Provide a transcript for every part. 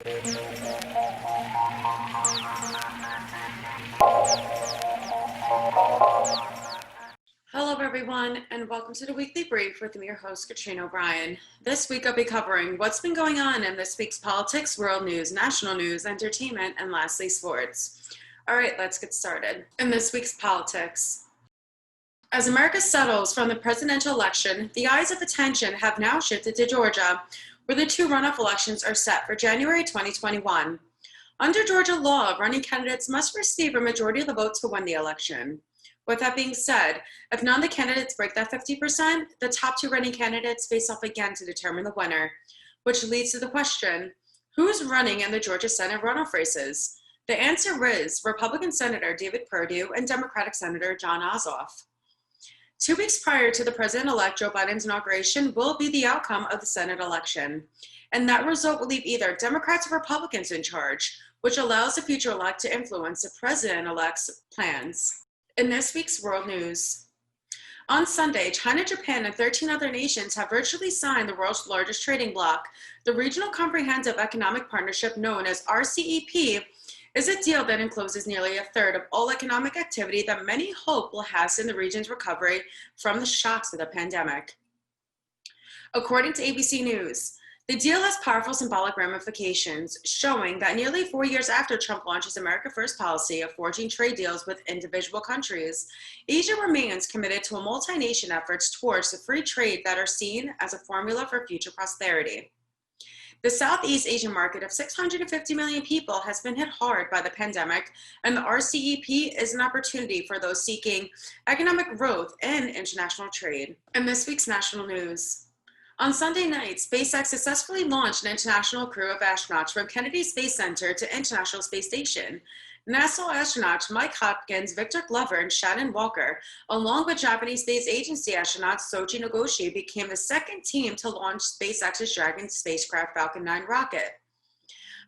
Hello everyone, and welcome to the Weekly Brief with me, your host, Katrina O'Brien. This week I'll be covering what's been going on in this week's politics, world news, national news, entertainment, and lastly, sports. All right, let's get started. In this week's politics, as America settles from the presidential election, the eyes of attention have now shifted to Georgia, where the two runoff elections are set for January 2021. Under Georgia law, running candidates must receive a majority of the votes to win the election. With that being said, if none of the candidates break that 50%, the top two running candidates face off again to determine the winner, which leads to the question, who's running in the Georgia Senate runoff races? The answer is Republican Senator David Perdue and Democratic Senator Jon Ossoff. 2 weeks prior to the President-elect Joe Biden's inauguration will be the outcome of the Senate election, and that result will leave either Democrats or Republicans in charge, which allows the future elect to influence the President-elect's plans. In this week's world news, on Sunday, China, Japan, and 13 other nations have virtually signed the world's largest trading bloc. The Regional Comprehensive Economic Partnership, known as RCEP, is a deal that encloses nearly a third of all economic activity that many hope will hasten the region's recovery from the shocks of the pandemic. According to ABC News, the deal has powerful symbolic ramifications, showing that nearly 4 years after Trump launches America First policy of forging trade deals with individual countries, Asia remains committed to a multi-nation efforts towards the free trade that are seen as a formula for future prosperity. The Southeast Asian market of 650 million people has been hit hard by the pandemic, and the RCEP is an opportunity for those seeking economic growth and international trade. In this week's national news, on Sunday night, SpaceX successfully launched an international crew of astronauts from Kennedy Space Center to International Space Station. NASA astronauts Mike Hopkins, Victor Glover, and Shannon Walker, along with Japanese Space Agency astronauts Soichi Nagoshi, became the second team to launch SpaceX's Dragon spacecraft Falcon 9 rocket.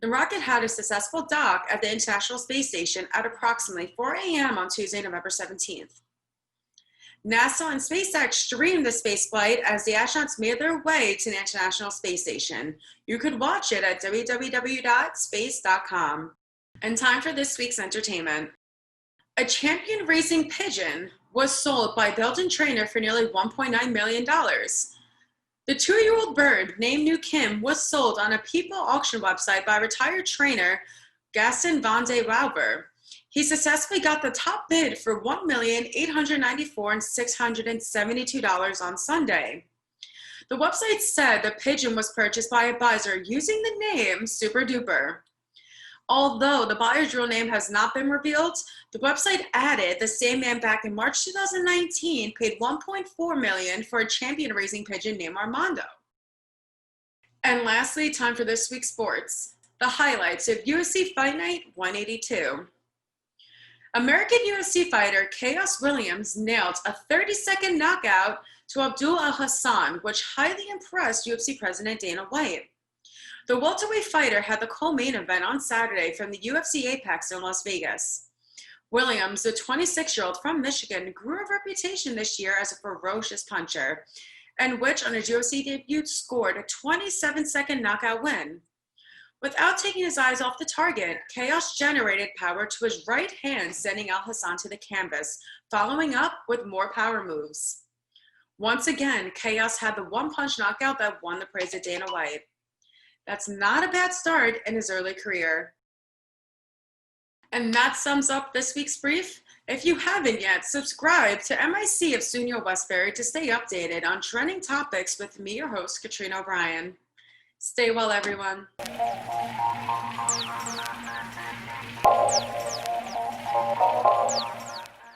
The rocket had a successful dock at the International Space Station at approximately 4 a.m. on Tuesday, November 17th. NASA and SpaceX streamed the spaceflight as the astronauts made their way to the International Space Station. You could watch it at www.space.com. And time for this week's entertainment. A champion racing pigeon was sold by Belgian trainer for nearly $1.9 million. The 2-year-old bird, named New Kim, was sold on a People auction website by retired trainer Gaston van de Wouwer. He successfully got the top bid for $1,894,672 on Sunday. The website said the pigeon was purchased by a buyer using the name Super Duper. Although the buyer's real name has not been revealed, the website added the same man back in March 2019 paid $1.4 million for a champion racing pigeon named Armando. And lastly, time for this week's sports. The highlights of UFC Fight Night 182. American UFC fighter Khaos Williams nailed a 30-second knockout to Abdul Al-Hassan, which highly impressed UFC President Dana White. The welterweight fighter had the co-main event on Saturday from the UFC Apex in Las Vegas. Williams, the 26-year-old from Michigan, grew a reputation this year as a ferocious puncher, and which on his UFC debut scored a 27-second knockout win. Without taking his eyes off the target, Khaos generated power to his right hand, sending Al-Hassan to the canvas, following up with more power moves. Once again, Khaos had the one-punch knockout that won the praise of Dana White. That's not a bad start in his early career. And that sums up this week's brief. If you haven't yet, subscribe to MIC of Sunio Westbury to stay updated on trending topics with me, your host, Katrina O'Brien. Stay well, everyone.